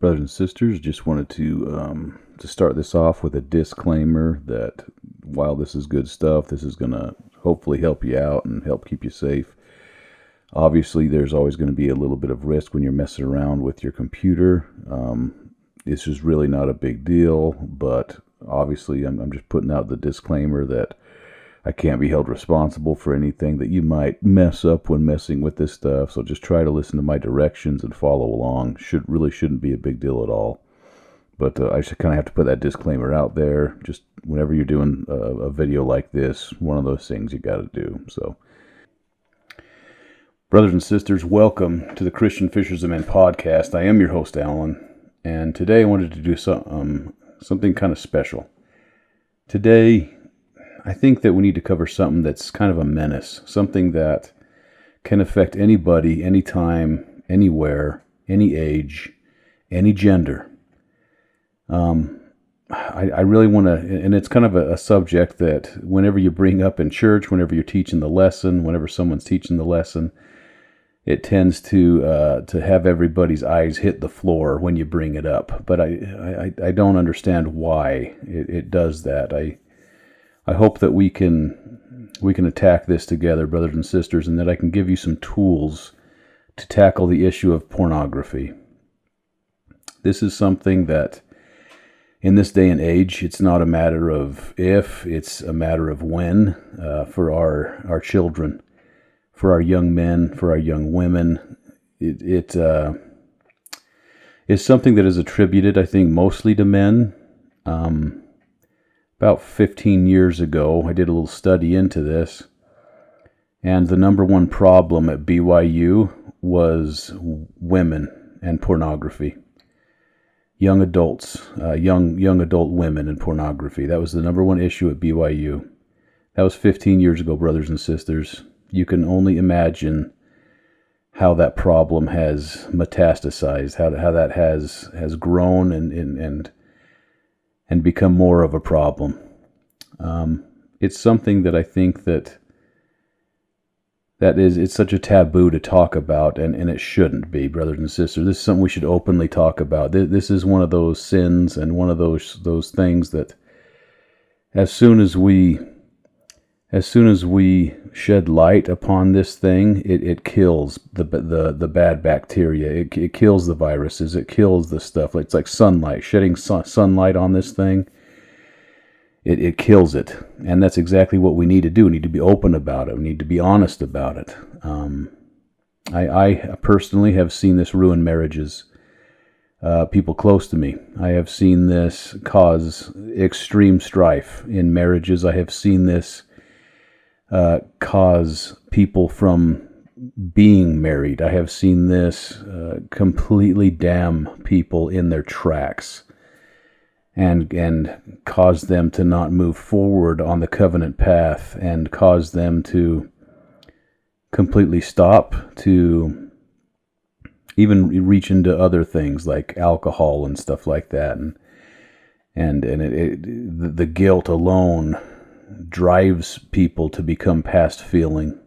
Brothers and sisters, just wanted to start this off with a disclaimer that while this is good stuff, this is going to hopefully help you out and help keep you safe. Obviously, there's always going to be a little bit of risk when you're messing around with your computer. This is really not a big deal, but obviously I'm just putting out the disclaimer that I can't be held responsible for anything that you might mess up when messing with this stuff. So just try to listen to my directions and follow along. Shouldn't be a big deal at all. But I just kind of have to put that disclaimer out there. Just whenever you're doing a video like this, one of those things you got to do. So, brothers and sisters, welcome to the Christian Fishers of Men podcast. I am your host, Alan, and today I wanted to do something kind of special. Today, I think that we need to cover something that's kind of a menace, something that can affect anybody, anytime, anywhere, any age, any gender. I really want to, and it's kind of a subject that whenever you bring up in church, whenever you're teaching the lesson, whenever someone's teaching the lesson, it tends to have everybody's eyes hit the floor when you bring it up. But I don't understand why it does that. I hope that we can attack this together, brothers and sisters, and that I can give you some tools to tackle the issue of pornography. This is something that, in this day and age, it's not a matter of if, it's a matter of when, for our children, for our young men, for our young women. It is something that is attributed, I think, mostly to men. About 15 years ago, I did a little study into this, and the number one problem at BYU was women and pornography. Young adults, young adult women and pornography. That was the number one issue at BYU. That was 15 years ago, brothers and sisters. You can only imagine how that problem has metastasized, how that has grown and become more of a problem. It's something that I think it's such a taboo to talk about, and it shouldn't be, brothers and sisters. This is something we should openly talk about. This is one of those sins and one of those things that as soon as we shed light upon this thing, it kills the bad bacteria. It kills the viruses. It kills the stuff. It's like sunlight. Shedding sunlight on this thing, it kills it. And that's exactly what we need to do. We need to be open about it. We need to be honest about it. I personally have seen this ruin marriages. People close to me. I have seen this cause extreme strife in marriages. I have seen this cause people from being married. I have seen this completely damn people in their tracks and cause them to not move forward on the covenant path, and cause them to completely stop, to even reach into other things like alcohol and stuff like that, and the guilt alone drives people to become past feeling.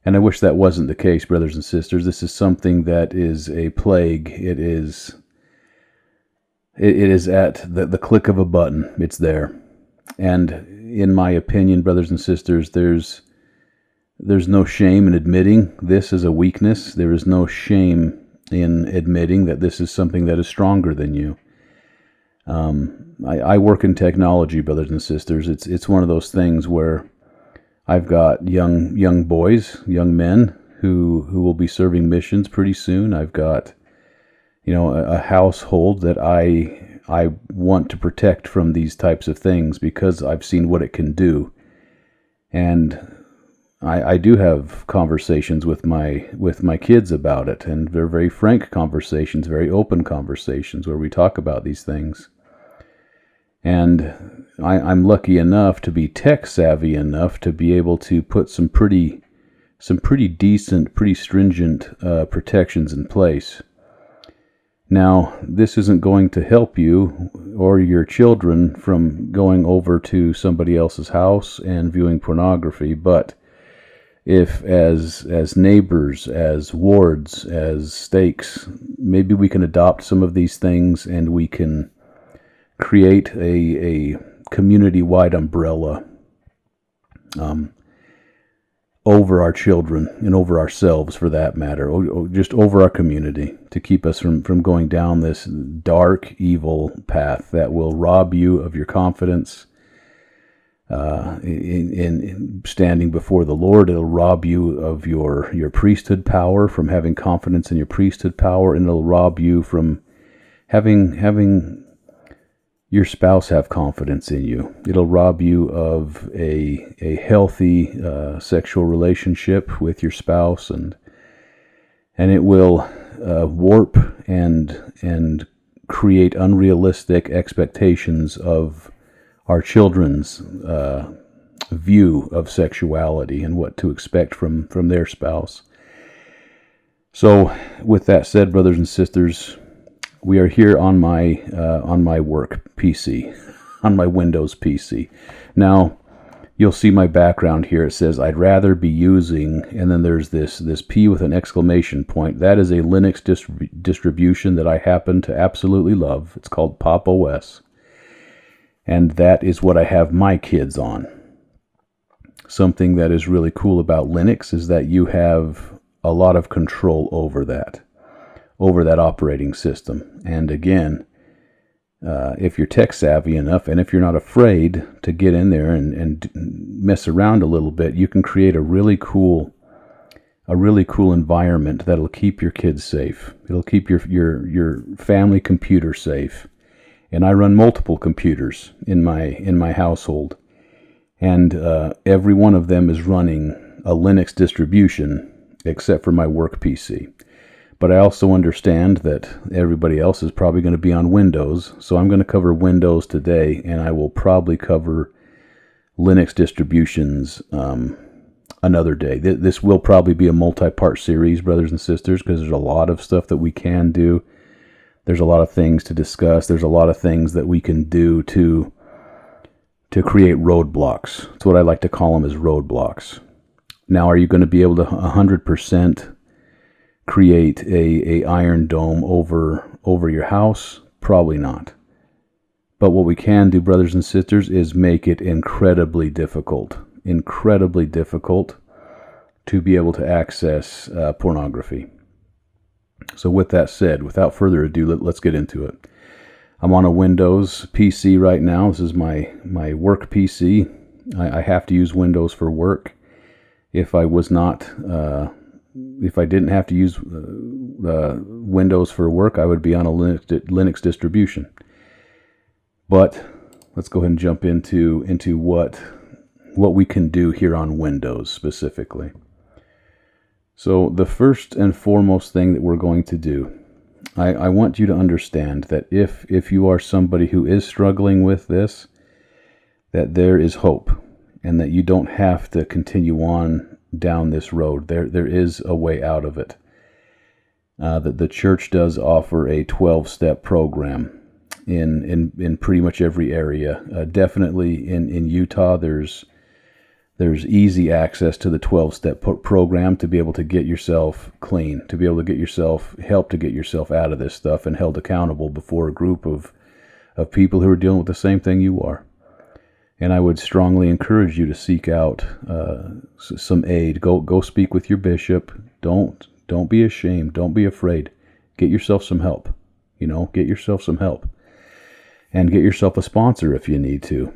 And I wish that wasn't the case, brothers and sisters. This is something that is a plague. It is at the click of a button. It's there. And in my opinion, brothers and sisters, there's no shame in admitting this is a weakness. There is no shame in admitting that this is something that is stronger than you. I work in technology, brothers and sisters. It's one of those things where I've got young boys, young men who will be serving missions pretty soon. I've got, a household that I want to protect from these types of things because I've seen what it can do. And I do have conversations with my kids about it, and they're very frank conversations, very open conversations where we talk about these things. And I'm lucky enough to be tech savvy enough to be able to put some pretty decent, pretty stringent protections in place. Now, this isn't going to help you or your children from going over to somebody else's house and viewing pornography, but if as neighbors, as wards, as stakes, maybe we can adopt some of these things and we can create a community-wide umbrella over our children and over ourselves, for that matter, or just over our community, to keep us from going down this dark, evil path that will rob you of your confidence in standing before the Lord. It'll rob you of your priesthood power, from having confidence in your priesthood power, and it'll rob you from having your spouse have confidence in you. It'll rob you of a healthy sexual relationship with your spouse, and it will warp and create unrealistic expectations of our children's view of sexuality and what to expect from their spouse. So, with that said, brothers and sisters, we are here on my work PC, on my Windows PC. Now, you'll see my background here. It says I'd rather be using, and then there's this P with an exclamation point. That is a Linux distribution that I happen to absolutely love. It's called Pop OS. And that is what I have my kids on. Something that is really cool about Linux is that you have a lot of control over that operating system. And again, if you're tech savvy enough, and if you're not afraid to get in there and mess around a little bit, you can create a really cool environment that'll keep your kids safe. It'll keep your family computer safe. And I run multiple computers in my household, and every one of them is running a Linux distribution except for my work PC. But I also understand that everybody else is probably going to be on Windows, so I'm going to cover Windows today, and I will probably cover Linux distributions another day. This will probably be a multi-part series, brothers and sisters, because there's a lot of stuff that we can do. There's a lot of things to discuss. There's a lot of things that we can do to create roadblocks. That's what I like to call them, is roadblocks. Now, are you going to be able to 100% create a Iron Dome over your house? Probably not. But what we can do, brothers and sisters, is make it incredibly difficult to be able to access pornography. So with that said, without further ado, let's get into it. I'm on a Windows PC right now. This is my work PC. I have to use Windows for work. If I didn't have to use Windows for work, I would be on a Linux distribution. But let's go ahead and jump into what we can do here on Windows specifically. So the first and foremost thing that we're going to do, I want you to understand that if you are somebody who is struggling with this, that there is hope, and that you don't have to continue on down this road. There is a way out of it. That the church does offer a 12-step program in pretty much every area. Definitely in Utah, there's easy access to the 12-step program to be able to get yourself clean, to be able to get yourself help to get yourself out of this stuff and held accountable before a group of people who are dealing with the same thing you are. And I would strongly encourage you to seek out some aid. Go speak with your bishop. Don't be ashamed. Don't be afraid. Get yourself some help. Get yourself some help, and get yourself a sponsor if you need to.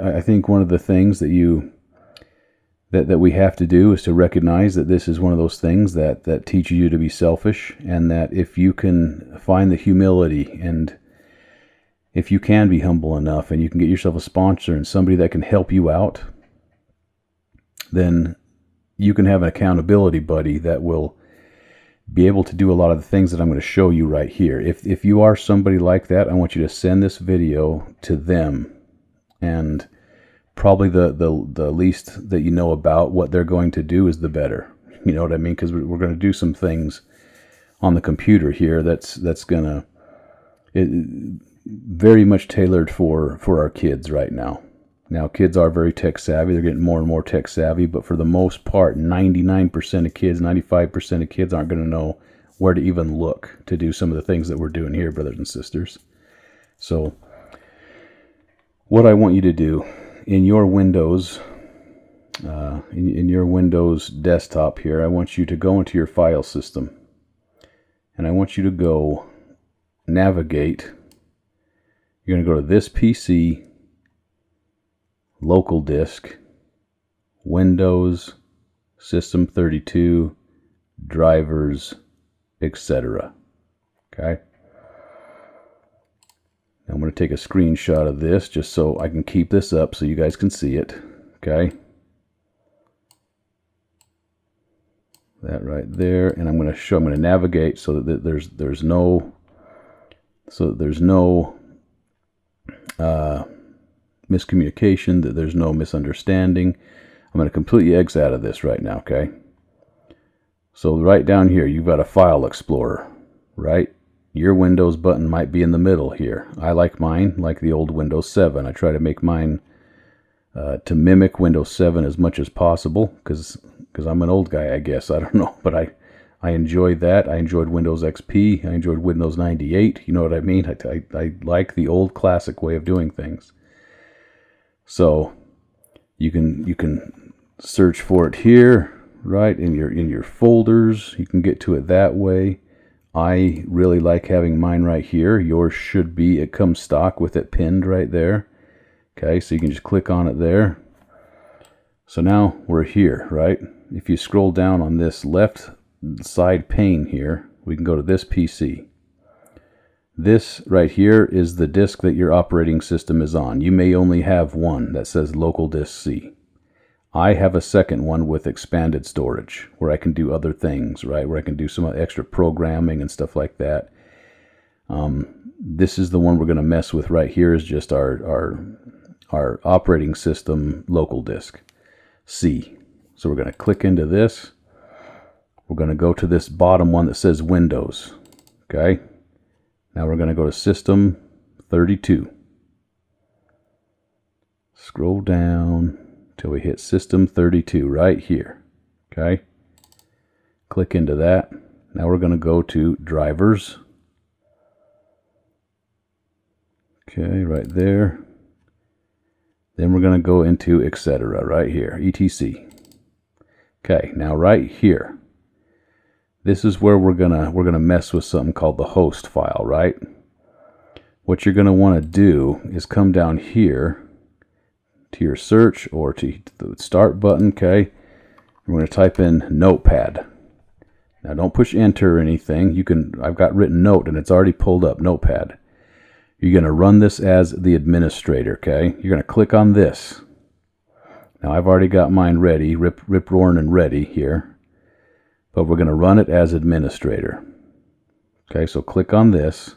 I think one of the things that we have to do is to recognize that this is one of those things that teaches you to be selfish, and that if you can find the humility, and if you can be humble enough, and you can get yourself a sponsor and somebody that can help you out, then you can have an accountability buddy that will be able to do a lot of the things that I'm going to show you right here. If you are somebody like that, I want you to send this video to them, and probably the least that you know about what they're going to do is the better. You know what I mean? Because we're going to do some things on the computer here that's going to very much tailored for our kids right now. Now, kids are very tech savvy. They're getting more and more tech savvy, but for the most part, 99% of kids, 95% of kids aren't going to know where to even look to do some of the things that we're doing here, brothers and sisters. So what I want you to do in your Windows, in your Windows desktop here, I want you to go into your file system, and I want you to go navigate. You're going to go to this PC, local disk, Windows, System 32, drivers, etc. Okay. I'm going to take a screenshot of this just so I can keep this up so you guys can see it. Okay. That right there, and I'm going to navigate so that there's no miscommunication, that there's no misunderstanding. I'm going to completely exit out of this right now, okay? So right down here, you've got a file explorer, right? Your Windows button might be in the middle here. I like mine like the old Windows 7. I try to make mine to mimic Windows 7 as much as possible because I'm an old guy, I guess. I don't know, but I enjoyed that. I enjoyed Windows XP. I enjoyed Windows 98. You know what I mean? I like the old classic way of doing things. So you can search for it here, right, in your folders. You can get to it that way. I really like having mine right here. Yours should be, it comes stock with it pinned right there. Okay, so you can just click on it there. So now we're here, right? If you scroll down on this left side pane here, we can go to this PC. This right here is the disk that your operating system is on. You may only have one that says local disk C. I have a second one with expanded storage where I can do other things, right? Where I can do some extra programming and stuff like that. This is the one we're going to mess with right here, is just our operating system local disk, C. So we're going to click into this. We're going to go to this bottom one that says Windows. Okay. Now we're going to go to System 32. Scroll down till we hit System 32 right here. Okay. Click into that. Now we're going to go to Drivers. Okay, right there. Then we're going to go into etc. right here, etc. Okay, now right here, this is where we're gonna mess with something called the host file, right? What you're gonna want to do is come down here to your search or to the start button. Okay, we're going to type in Notepad. Now don't push enter or anything. I've got written note and it's already pulled up, Notepad. You're going to run this as the administrator, okay? You're going to click on this. Now I've already got mine ready, rip-roaring and ready here. But we're going to run it as administrator. Okay, so click on this.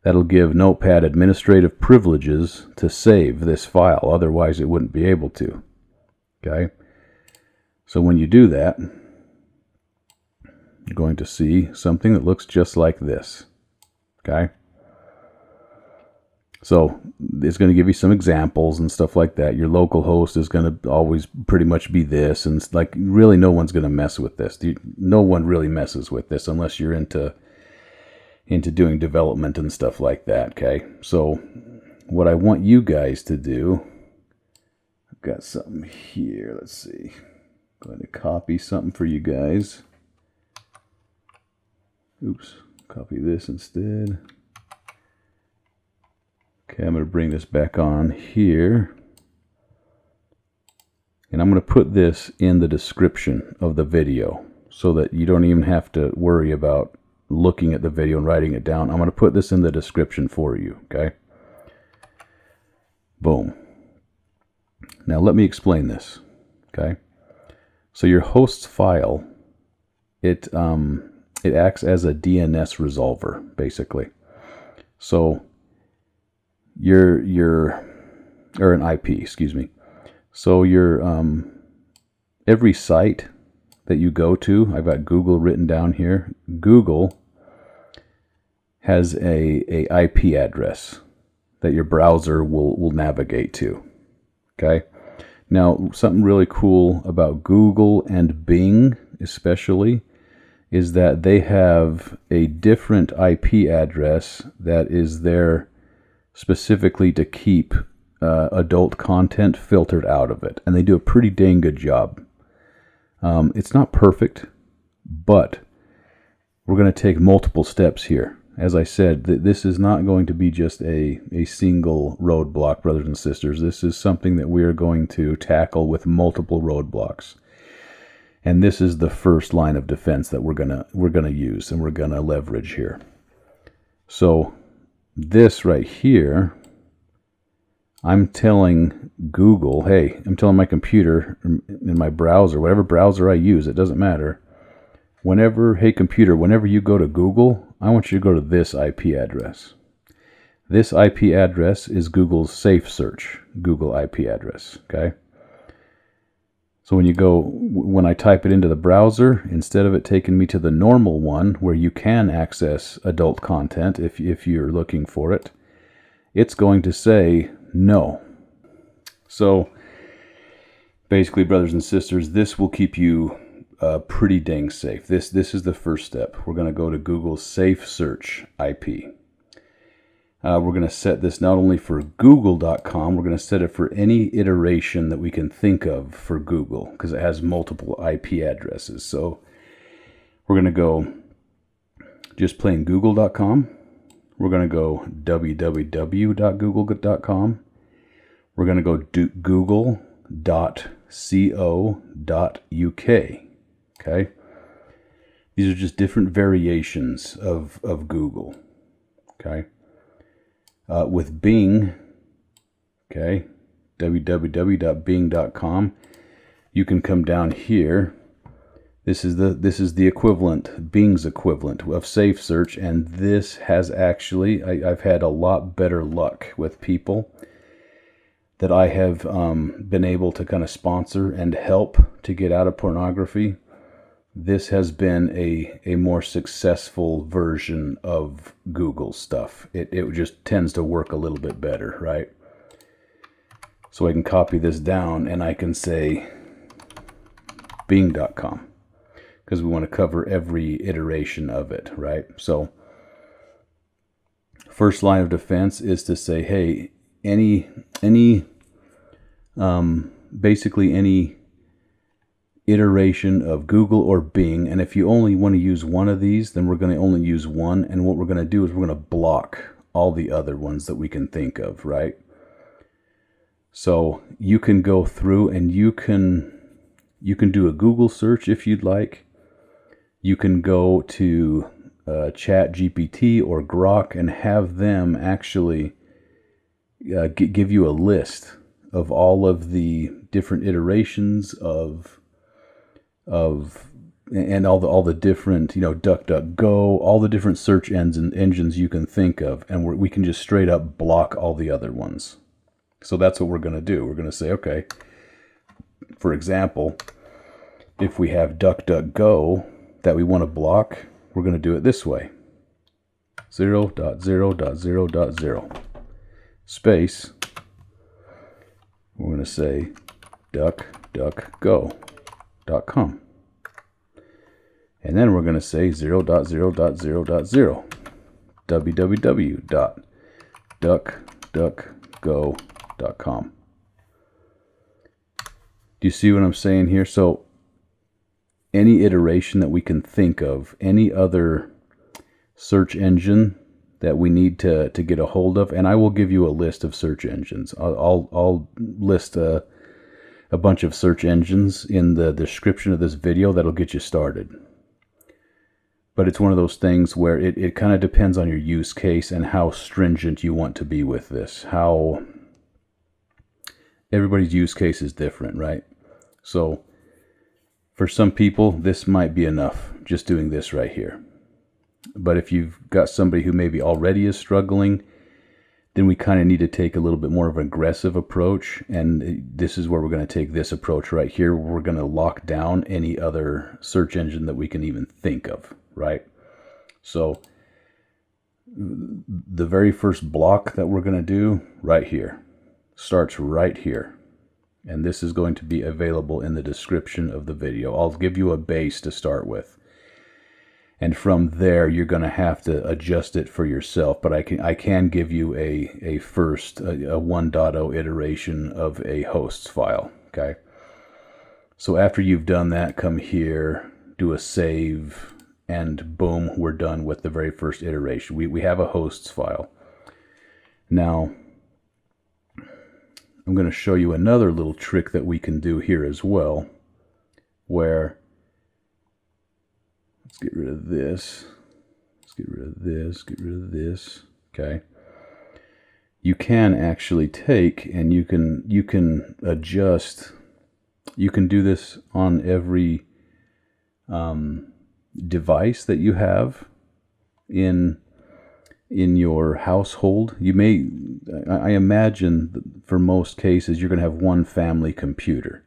That'll give Notepad administrative privileges to save this file. Otherwise it wouldn't be able to. Okay? So when you do that, you're going to see something that looks just like this. Okay? So it's going to give you some examples and stuff like that. Your local host is going to always pretty much be this, and like really no one's going to mess with this. No one really messes with this unless you're into doing development and stuff like that. Okay, so what I want you guys to do, I've got something here. Let's see. I'm going to copy something for you guys. Oops, copy this instead. Okay, I'm going to bring this back on here. And I'm going to put this in the description of the video so that you don't even have to worry about looking at the video and writing it down. I'm going to put this in the description for you, okay? Boom. Now let me explain this, okay? So your host's file, it acts as a DNS resolver, basically. So or an IP, excuse me. So your every site that you go to, I've got Google written down here. Google has a IP address that your browser will navigate to. Okay. Now, something really cool about Google and Bing especially is that they have a different IP address that is there specifically to keep adult content filtered out of it. And they do a pretty dang good job. It's not perfect, but we're going to take multiple steps here. As I said, this is not going to be just a single roadblock, brothers and sisters. This is something that we are going to tackle with multiple roadblocks. And this is the first line of defense that we're gonna use and we're gonna leverage here. So this right here, I'm telling Google, hey, I'm telling my computer in my browser, whatever browser I use, it doesn't matter. Hey computer, whenever you go to Google, I want you to go to this IP address. This IP address is Google's safe search Google IP address, okay? So when I type it into the browser, instead of it taking me to the normal one where you can access adult content if you're looking for it, it's going to say no. So basically, brothers and sisters, this will keep you pretty dang safe. This is the first step. We're going to go to Google's safe search IP. We're going to set this not only for google.com, we're going to set it for any iteration that we can think of for Google, because it has multiple IP addresses. So we're going to go just plain google.com. We're going to go www.google.com. We're going to go google.co.uk. Okay? These are just different variations of Google. Okay? With Bing, okay, www.bing.com, you can come down here. This is the equivalent, Bing's equivalent of safe search, and this has actually, I've had a lot better luck with people that I have been able to kind of sponsor and help to get out of pornography. This has been a more successful version of Google stuff. It just tends to work a little bit better, right? So I can copy this down and I can say Bing.com because we want to cover every iteration of it, right? So first line of defense is to say, hey, basically any iteration of Google or Bing, and if you only want to use one of these, then we're going to only use one, and what we're going to do is we're going to block all the other ones that we can think of, right? So you can go through and you can do a Google search if you'd like. You can go to ChatGPT or Grok and have them actually give you a list of all of the different iterations and all the different, DuckDuckGo, all the different search engines you can think of, and we can just straight up block all the other ones. So that's what we're going to do. We're going to say, okay, for example, if we have DuckDuckGo that we want to block, we're going to do it this way. 0.0.0.0 space. We're going to say DuckDuckGo.com. And then we're going to say 0.0.0.0 www.duckduckgo.com. Do you see what I'm saying here? So any iteration that we can think of, any other search engine that we need to get a hold of, and I will give you a list of search engines. I'll list a bunch of search engines in the description of this video that'll get you started. But it's one of those things where it kind of depends on your use case and how stringent you want to be with this. How everybody's use case is different, right? So for some people, this might be enough, just doing this right here. But if you've got somebody who maybe already is struggling, then we kind of need to take a little bit more of an aggressive approach. And this is where we're going to take this approach right here. We're going to lock down any other search engine that we can even think of, right? So the very first block that we're going to do right here starts right here. And this is going to be available in the description of the video. I'll give you a base to start with. And from there, you're going to have to adjust it for yourself. But I can give you a 1.0 iteration of a hosts file. Okay. So after you've done that, come here, do a save, and boom, we're done with the very first iteration. We have a hosts file. Now, I'm going to show you another little trick that we can do here as well, where let's get rid of this. Let's get rid of this, get rid of this. Okay. You can actually take and you can adjust. You can do this on every device that you have in your household. You may, I imagine for most cases, you're going to have one family computer,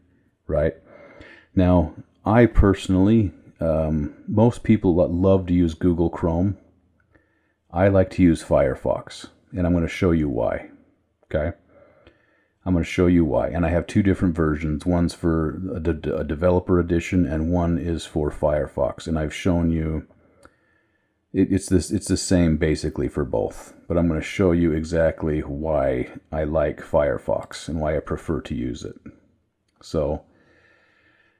right? Now, I personally, most people love to use Google Chrome. I like to use Firefox, and I'm going to show you why. Okay? I'm going to show you why. And I have two different versions. One's for a developer edition, and one is for Firefox. And I've shown you, it's the same basically for both. But I'm going to show you exactly why I like Firefox and why I prefer to use it. So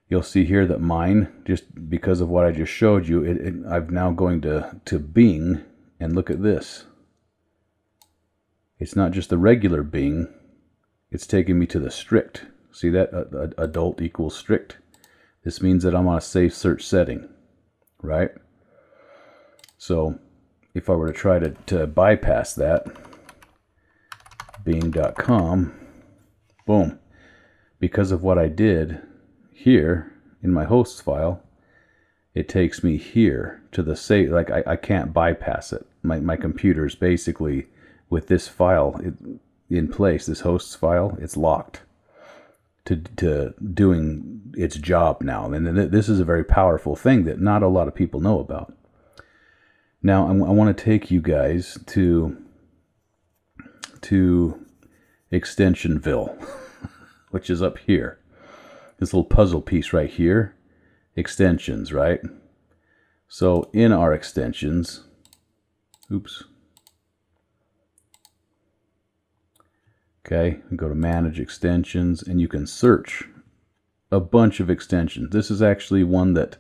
you'll see here that mine, just because of what I just showed you, I'm now going to Bing, and look at this. It's not just the regular Bing. It's taking me to the strict. See that? Adult equals strict. This means that I'm on a safe search setting, right? So if I were to try to bypass that, bing.com, boom. Because of what I did here in my hosts file, it takes me here to the safe. Like I can't bypass it. My computer's basically, with this file in place, this hosts file, it's locked to doing its job now. And this is a very powerful thing that not a lot of people know about. Now, I want to take you guys to Extensionville, which is up here. This little puzzle piece right here, extensions, right? So in our extensions, oops. Okay, go to Manage Extensions, and you can search a bunch of extensions. This is actually one that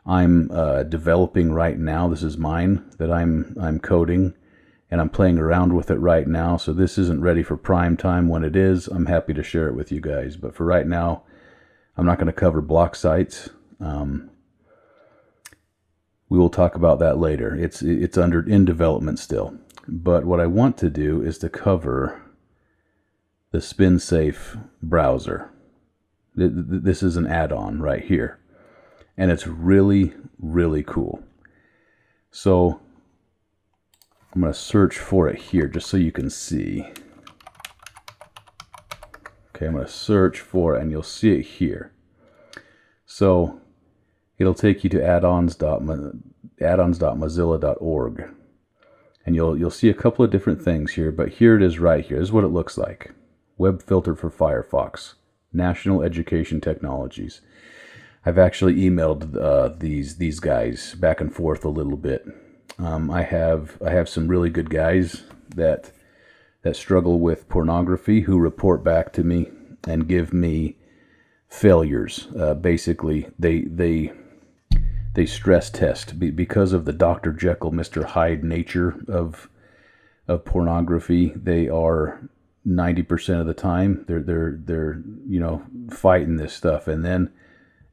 I'm developing right now. This is mine that I'm coding, and I'm playing around with it right now. So this isn't ready for prime time. When it is, I'm happy to share it with you guys. But for right now, I'm not going to cover block sites. We will talk about that later. It's in development still. But what I want to do is to cover the SpinSafe browser. This is an add-on right here. And it's really, really cool. So I'm going to search for it here just so you can see. Okay, I'm going to search for it, and you'll see it here. So it'll take you to addons.mozilla.org. And you'll see a couple of different things here, but here it is right here. This is what it looks like. Web filter for Firefox. National Education Technologies. I've actually emailed these guys back and forth a little bit. I have some really good guys that struggle with pornography who report back to me and give me failures. Basically, they stress test because of the Dr. Jekyll, Mr. Hyde nature of pornography. They are 90% of the time they're fighting this stuff, and then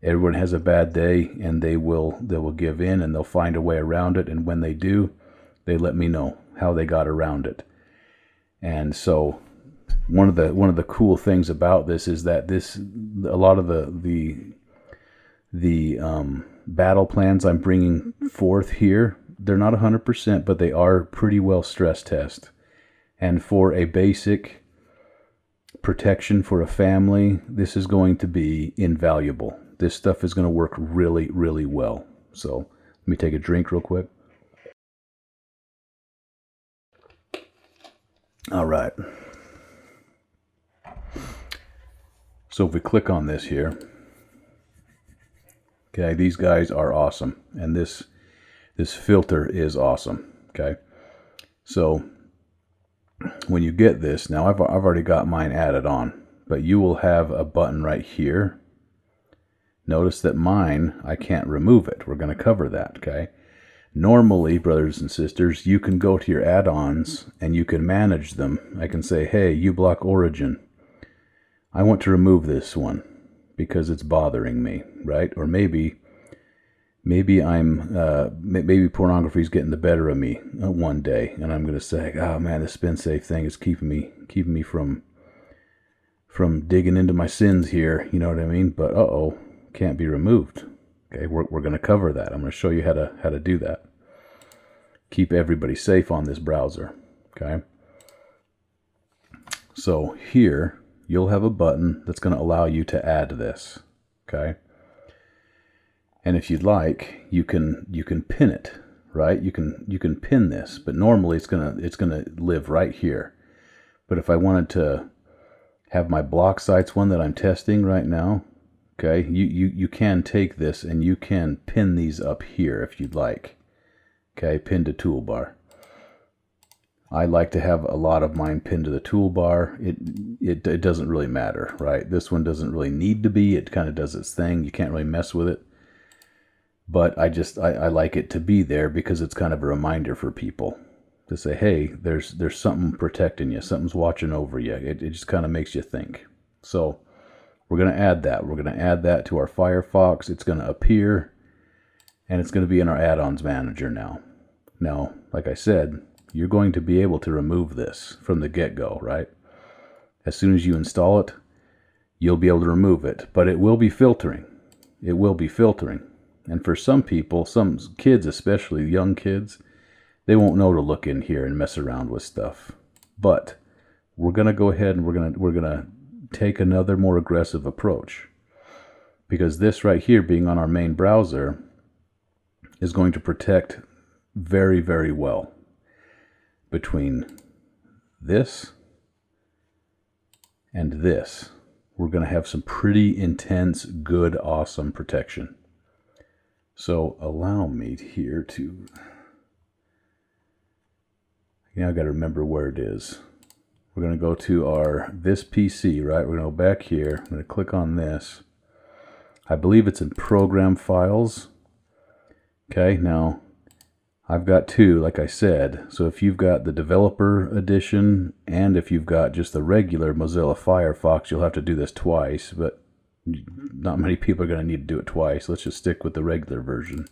everyone has a bad day, and they will give in, and they'll find a way around it. And when they do, they let me know how they got around it. And so one of the cool things about this is that a lot of the battle plans I'm bringing forth here, they're not 100%, but they are pretty well stress test. And for a basic protection for a family, this is going to be invaluable. This stuff is going to work really, really well. So let me take a drink real quick. All right. So if we click on this here, okay, these guys are awesome, and this filter is awesome. Okay, so when you get this, now I've already got mine added on, but you will have a button right here. Notice that mine, I can't remove it. We're going to cover that. Okay. Normally, brothers and sisters, you can go to your add-ons and you can manage them. I can say, hey, uBlock Origin, I want to remove this one because it's bothering me, right? Or maybe maybe pornography is getting the better of me one day, and I'm going to say, oh man, the spin safe thing is keeping me from digging into my sins here. You know what I mean? But can't be removed. Okay, we're going to cover that. I'm going to show you how to do that. Keep everybody safe on this browser. Okay. So here you'll have a button that's going to allow you to add this. Okay. And if you'd like, you can pin it, right? You can pin this, but normally it's gonna live right here. But if I wanted to have my block sites one that I'm testing right now, okay, you can take this and you can pin these up here if you'd like. Okay, pin to toolbar. I like to have a lot of mine pinned to the toolbar. It doesn't really matter, right? This one doesn't really need to be. It kind of does its thing. You can't really mess with it. But I like it to be there because it's kind of a reminder for people to say, hey, there's something protecting you. Something's watching over you. It just kind of makes you think. So we're going to add that. We're going to add that to our Firefox. It's going to appear, and it's going to be in our add-ons manager now. Now, like I said, you're going to be able to remove this from the get-go, right? As soon as you install it, you'll be able to remove it. But it will be filtering. It will be filtering. And for some people, some kids especially, young kids, they won't know to look in here and mess around with stuff. But we're going to go ahead and we're going to take another more aggressive approach. Because this right here, being on our main browser, is going to protect very, very well between this and this. We're going to have some pretty intense, good, awesome protection. So allow me here to, I've got to remember where it is. We're going to go to this PC, right? We're going to go back here. I'm going to click on this. I believe it's in program files. Okay, now I've got two, like I said. So if you've got the developer edition and if you've got just the regular Mozilla Firefox, you'll have to do this twice, but not many people are going to need to do it twice. Let's just stick with the regular version.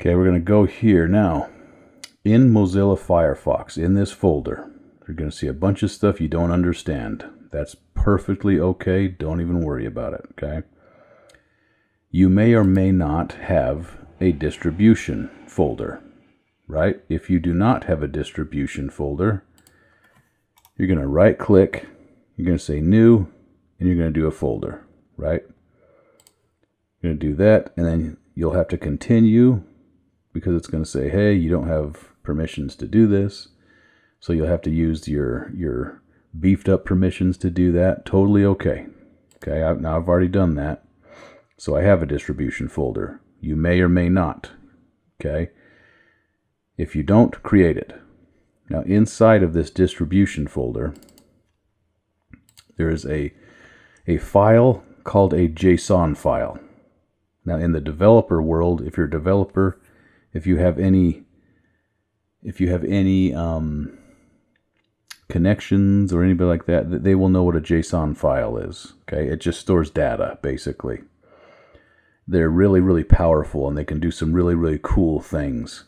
Okay, we're going to go here now. In Mozilla Firefox, in this folder, you're going to see a bunch of stuff you don't understand. That's perfectly okay. Don't even worry about it, okay? You may or may not have a distribution folder, right? If you do not have a distribution folder, you're going to right-click, you're going to say New, and you're going to do a folder, right? You're going to do that, and then you'll have to continue because it's going to say, hey, you don't have permissions to do this. So you'll have to use your beefed up permissions to do that. Totally okay. Okay, now I've already done that. So I have a distribution folder. You may or may not. Okay. If you don't, create it. Now inside of this distribution folder, there is a file called a JSON file. Now in the developer world, if you're a developer, if you have any connections or anybody like that, they will know what a JSON file is. Okay, it just stores data basically. They're really, really powerful and they can do some really, really cool things.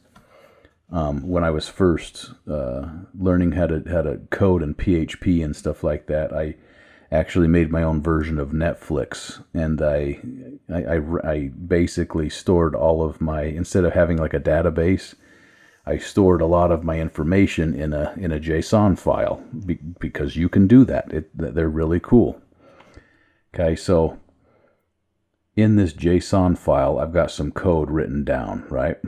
When I was first learning how to code in PHP and stuff like that, I actually made my own version of Netflix, and I basically stored all of my, instead of having like a database, I stored a lot of my information in a JSON file because you can do that. They're really cool. Okay, so in this JSON file, I've got some code written down, right?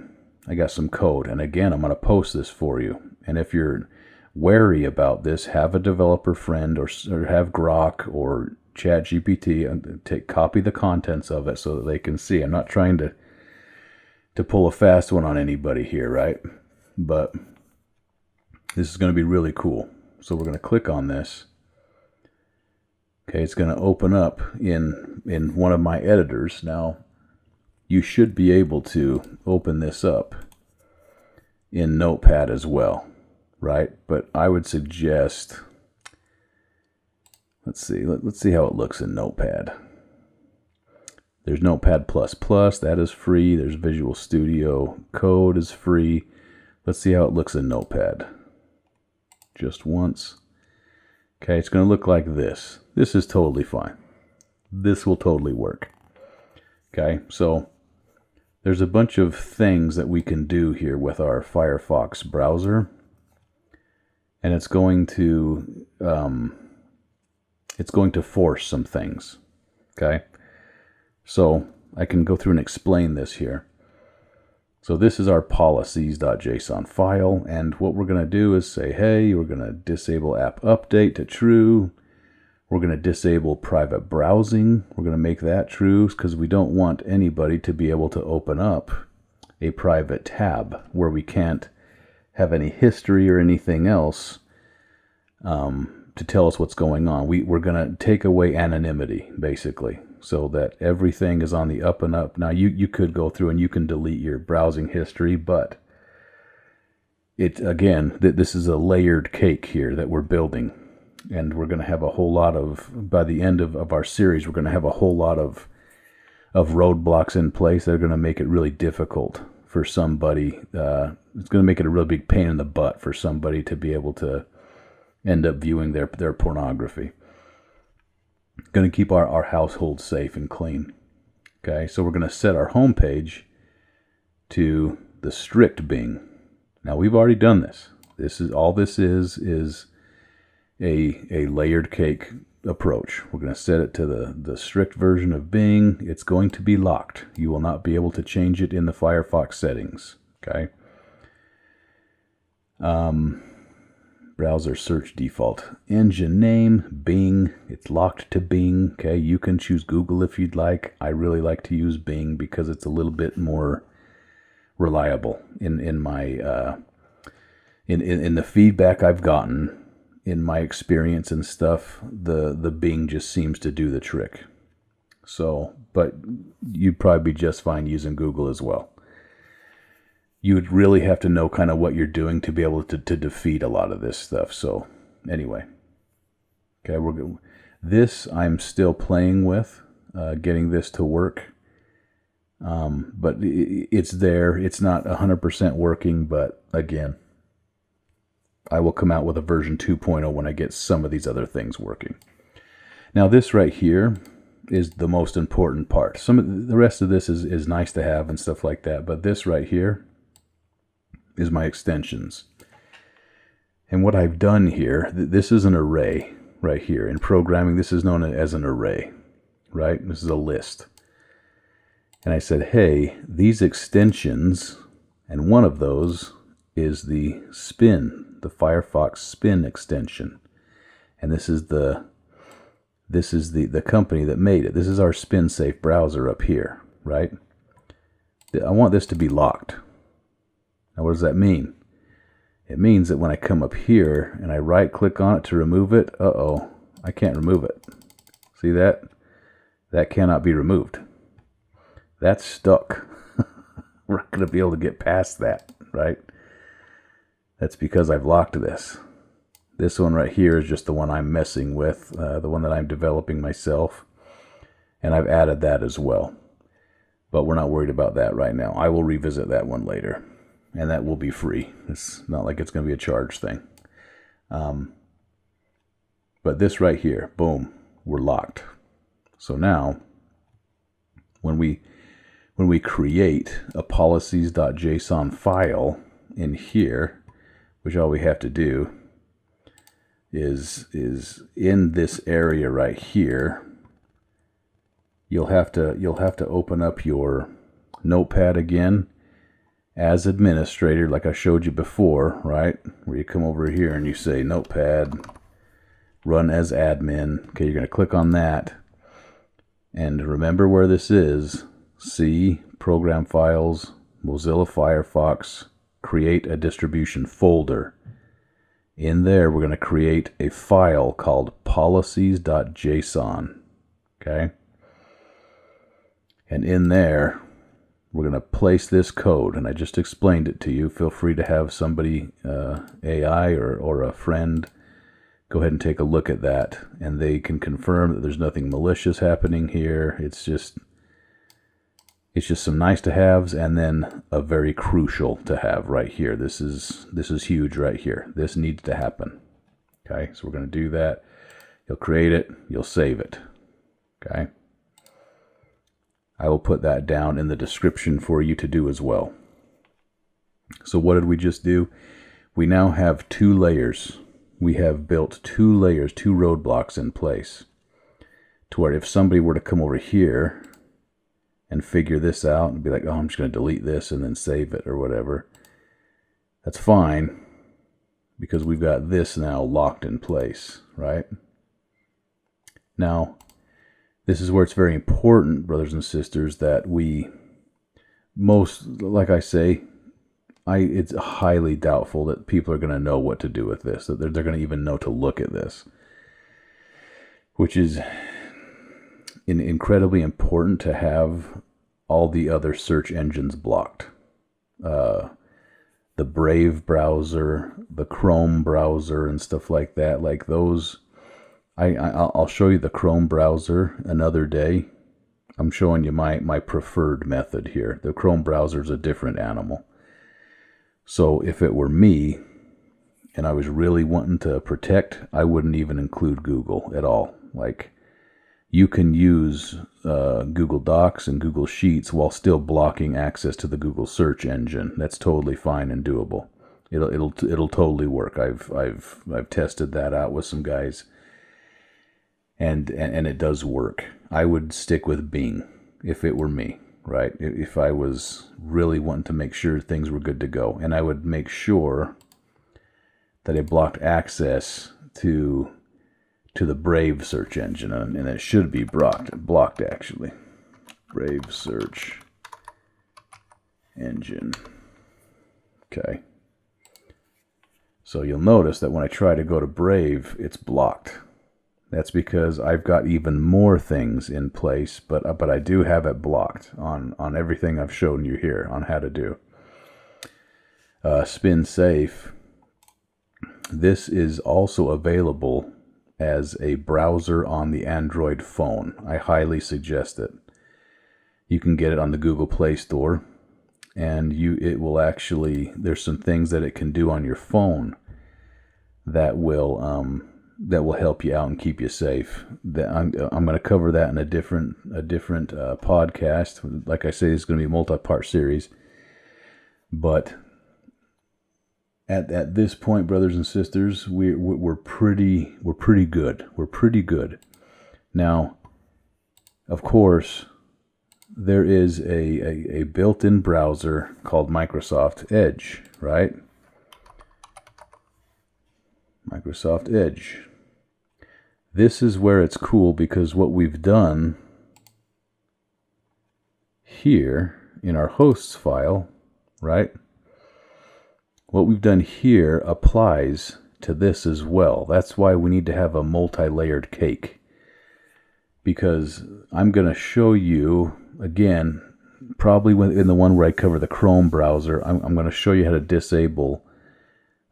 I got some code, and again, I'm going to post this for you. And if you're wary about this, have a developer friend or have Grok or ChatGPT and copy the contents of it so that they can see. I'm not trying to pull a fast one on anybody here, right? But this is going to be really cool. So we're going to click on this. Okay, it's going to open up in one of my editors. Now, you should be able to open this up in Notepad as well, right? But I would suggest, let's see how it looks in Notepad. There's Notepad++, that is free. There's Visual Studio Code is free. Let's see how it looks in Notepad. Just once. Okay, it's going to look like this. This is totally fine. This will totally work. Okay, so there's a bunch of things that we can do here with our Firefox browser. And it's going to force some things. Okay? So I can go through and explain this here. So this is our policies.json file, and what we're going to do is say, hey, we're going to disable app update to true. We're going to disable private browsing. We're going to make that true because we don't want anybody to be able to open up a private tab where we can't have any history or anything else to tell us what's going on. We're going to take away anonymity, basically, so that everything is on the up and up. Now, you could go through and you can delete your browsing history, but this is a layered cake here that we're building. And we're going to have a whole lot of, by the end of our series, we're going to have a whole lot of roadblocks in place that are going to make it really difficult for somebody. It's going to make it a real big pain in the butt for somebody to be able to end up viewing their pornography. Going to keep our household safe and clean. Okay, so we're going to set our home page to the strict Bing. Now we've already done this. This is a layered cake approach. We're going to set it to the strict version of Bing. It's going to be locked. You will not be able to change it in the Firefox settings. Okay. Browser search default engine name, Bing. It's locked to Bing. Okay, you can choose Google if you'd like. I really like to use Bing because it's a little bit more reliable in my in the feedback I've gotten. In my experience and stuff, the Bing just seems to do the trick. So, but you'd probably be just fine using Google as well. You would really have to know kind of what you're doing to be able to defeat a lot of this stuff. So, anyway. Okay, this I'm still playing with, getting this to work. But it's there. It's not 100% working, but again, I will come out with a version 2.0 when I get some of these other things working. Now this right here is the most important part. Some of the rest of this is nice to have and stuff like that, but this right here is my extensions. And what I've done here, this is an array right here. In programming, this is known as an array, right? This is a list. And I said, hey, these extensions, and one of those is the Spin, the Firefox Spin extension. And this is the company that made it. This is our Spin Safe browser up here, right? I want this to be locked. Now what does that mean? It means that when I come up here and I right click on it to remove it, I can't remove it. See that? That cannot be removed. That's stuck. We're not going to be able to get past that, right? That's because I've locked this. This one right here is just the one I'm messing with, the one that I'm developing myself. And I've added that as well. But we're not worried about that right now. I will revisit that one later. And that will be free. It's not like it's going to be a charge thing. But this right here, boom, we're locked. So now, when we create a policies.json file in here, which all we have to do is in this area right here, you'll have to open up your Notepad again as administrator, like I showed you before, right? Where you come over here and you say Notepad run as admin. Okay, you're going to click on that. And remember where this is. C, Program Files, Mozilla Firefox, create a distribution folder. In there, we're going to create a file called policies.json. Okay? And in there, we're going to place this code. And I just explained it to you. Feel free to have somebody, AI or a friend, go ahead and take a look at that. And they can confirm that there's nothing malicious happening here. It's just some nice to haves, and then a very crucial to have right here. This is huge right here. This needs to happen. Okay, so we're going to do that. You'll create it, you'll save it. Okay, I will put that down in the description for you to do as well. So what did we just do? We now have 2 layers. We have built 2 layers, 2 roadblocks in place, to where if somebody were to come over here and figure this out and be like, oh, I'm just going to delete this and then save it or whatever, that's fine, because we've got this now locked in place, right? Now, this is where it's very important, brothers and sisters, that like I say, it's highly doubtful that people are going to know what to do with this, that they're going to even know to look at this, which is incredibly important to have all the other search engines blocked. The Brave browser, the Chrome browser, and stuff like that. Like those, I'll show you the Chrome browser another day. I'm showing you my preferred method here. The Chrome browser is a different animal. So if it were me, and I was really wanting to protect, I wouldn't even include Google at all. Like, you can use Google Docs and Google Sheets while still blocking access to the Google search engine. That's totally fine and doable. It'll totally work. I've tested that out with some guys, and it does work. I would stick with Bing if it were me, right? If I was really wanting to make sure things were good to go, and I would make sure that I blocked access to the Brave search engine, and it should be blocked actually. Brave search engine. Okay. So you'll notice that when I try to go to Brave, it's blocked. That's because I've got even more things in place, but I do have it blocked on everything I've shown you here on how to do. Spin Safe. This is also available as a browser on the Android phone. I highly suggest it. You can get it on the Google Play Store, and it will actually, there's some things that it can do on your phone that will help you out and keep you safe. I'm going to cover that in a different podcast. Like I say, it's going to be a multi-part series, but At this point, brothers and sisters, we're pretty good. We're pretty good. Now, of course, there is a built-in browser called Microsoft Edge, right? Microsoft Edge. This is where it's cool, because what we've done here in our hosts file, right? What we've done here applies to this as well. That's why we need to have a multi-layered cake. Because I'm going to show you, again, probably in the one where I cover the Chrome browser, I'm going to show you how to disable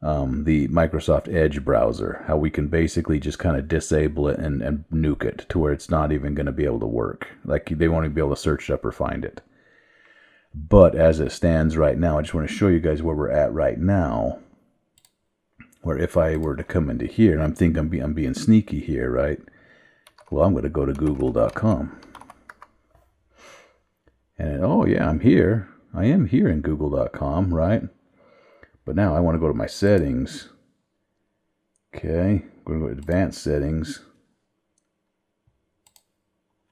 the Microsoft Edge browser. How we can basically just kind of disable it and nuke it to where it's not even going to be able to work. Like, they won't even be able to search it up or find it. But as it stands right now, I just want to show you guys where we're at right now. Where if I were to come into here, and I'm being sneaky here, right? Well, I'm going to go to google.com. And oh yeah, I'm here. I am here in google.com, right? But now I want to go to my settings. Okay, I'm going to go to advanced settings.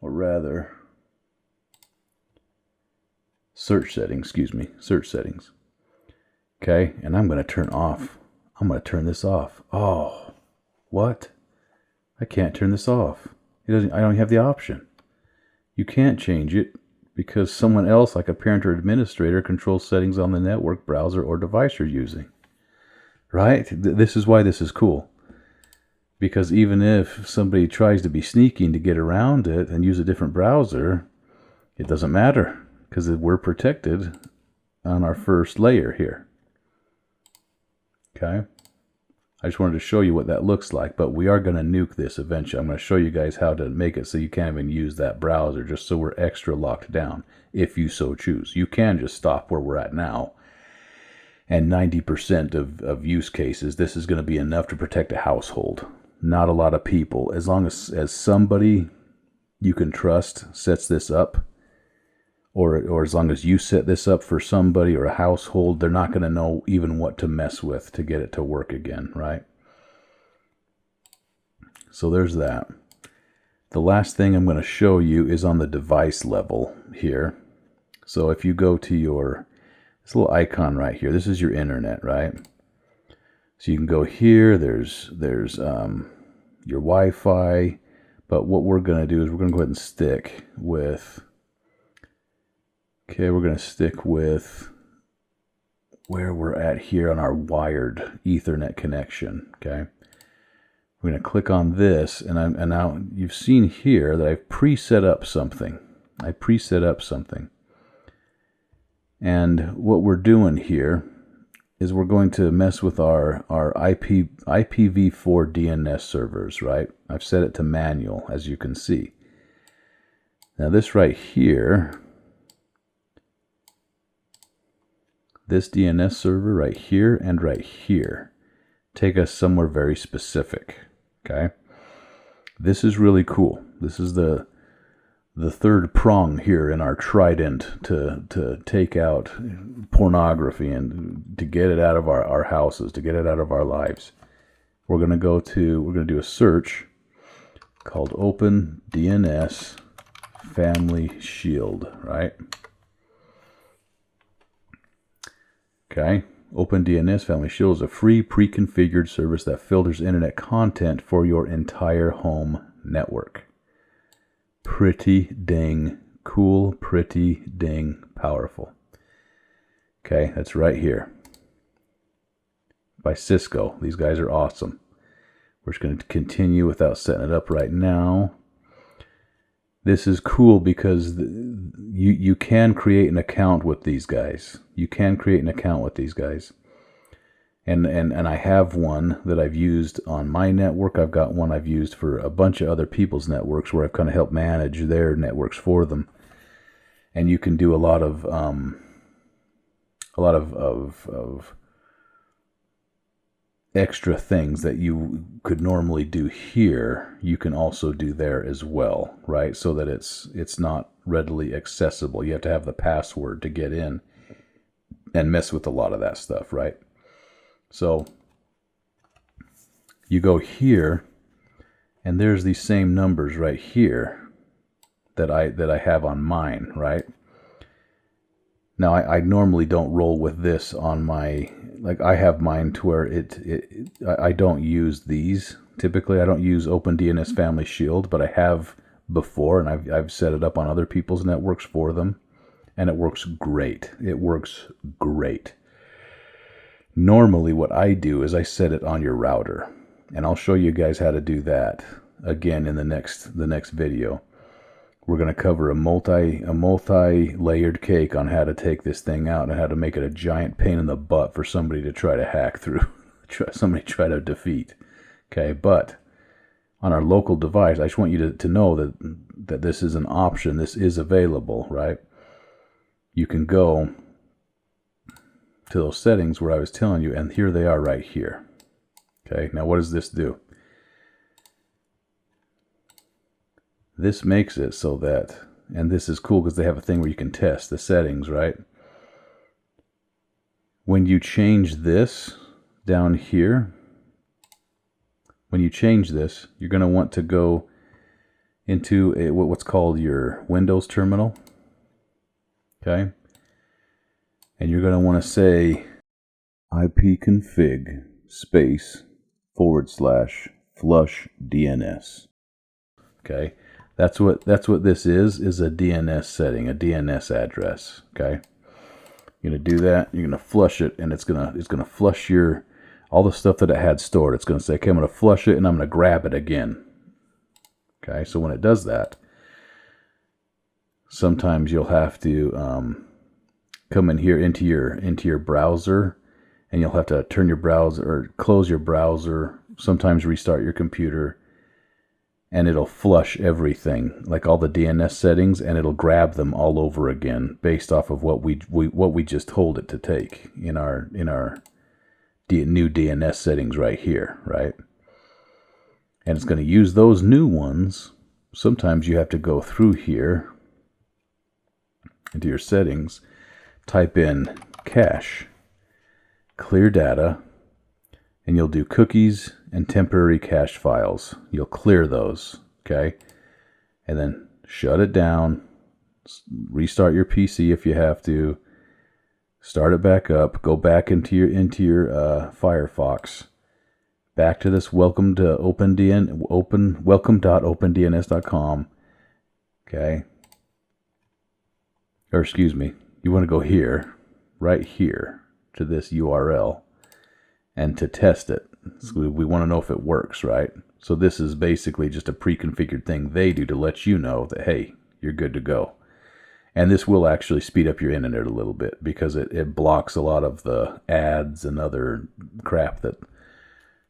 Or rather, search settings, search settings. Okay, and I'm going to turn this off. Oh, what? I can't turn this off. I don't have the option. You can't change it because someone else, like a parent or administrator, controls settings on the network, browser, or device you're using. Right? This is why this is cool. Because even if somebody tries to be sneaky to get around it and use a different browser, it doesn't matter because we're protected on our first layer here. Okay? I just wanted to show you what that looks like, but we are going to nuke this eventually. I'm going to show you guys how to make it so you can't even use that browser, just so we're extra locked down, if you so choose. You can just stop where we're at now. And 90% of use cases, this is going to be enough to protect a household. Not a lot of people. As long as somebody you can trust sets this up, or as long as you set this up for somebody or a household, they're not going to know even what to mess with to get it to work again, right? So there's that. The last thing I'm going to show you is on the device level here. So if you go to this little icon right here, this is your internet, right? So you can go here, there's your Wi-Fi, but what we're going to do is we're going to go ahead and stick with, we're going to stick with where we're at here on our wired Ethernet connection, okay? We're going to click on this, and now you've seen here that I've preset up something. And what we're doing here is we're going to mess with our IPv4 DNS servers, right? I've set it to manual, as you can see. Now this right here, this DNS server right here and right here, take us somewhere very specific, okay? This is really cool. This is the third prong here in our trident to take out pornography and to get it out of our houses, to get it out of our lives. We're going to do a search called opendns family shield, right? Okay. OpenDNS Family Shield is a free pre-configured service that filters internet content for your entire home network. Pretty dang cool, pretty dang powerful. Okay, that's right here. By Cisco. These guys are awesome. We're just going to continue without setting it up right now. This is cool because you can create an account with these guys. And I have one that I've used on my network. I've got one I've used for a bunch of other people's networks where I've kind of helped manage their networks for them. And you can do a lot of extra things that you could normally do here. You can also do there as well, right? So that it's not readily accessible. You have to have the password to get in and mess with a lot of that stuff, right? So you go here, and there's these same numbers right here that I have on mine, right? Now I normally don't roll with this on my, like I have mine to where I don't use these. Typically I don't use OpenDNS Family Shield, but I have before, and I've set it up on other people's networks for them, and it works great. It works great. Normally what I do is I set it on your router, and I'll show you guys how to do that again in the next video. We're going to cover a multi-layered cake on how to take this thing out and how to make it a giant pain in the butt for somebody to try to hack through, somebody try to defeat. Okay, but on our local device, I just want you to know that this is an option. This is available, right? You can go to those settings where I was telling you, and here they are right here. Okay, now what does this do? This makes it so that, and this is cool because they have a thing where you can test the settings, right? When you change this down here, when you change this, you're going to want to go into what's called your Windows terminal. Okay? And you're going to want to say ipconfig space / flush DNS. Okay, that's what this is a DNS setting, a DNS address. Okay, you're gonna do that. You're gonna flush it, and it's gonna flush all the stuff that it had stored. It's gonna say, okay, I'm gonna flush it, and I'm gonna grab it again. Okay, so when it does that, sometimes you'll have to come in here into your browser, and you'll have to turn your browser or close your browser. Sometimes restart your computer, and it'll flush everything, like all the DNS settings, and it'll grab them all over again based off of what we just told it to take in our new DNS settings right here, right? And it's going to use those new ones. Sometimes you have to go through here into your settings, type in cache, clear data, and you'll do cookies and temporary cache files. You'll clear those, okay? And then shut it down, restart your PC if you have to, start it back up, go back into your Firefox, back to this welcome.opendns.com, okay? Or excuse me, you want to go here, right here, to this URL, and to test it. So we want to know if it works, right? So this is basically just a pre-configured thing they do to let you know that, hey, you're good to go. And this will actually speed up your internet a little bit, because it blocks a lot of the ads and other crap that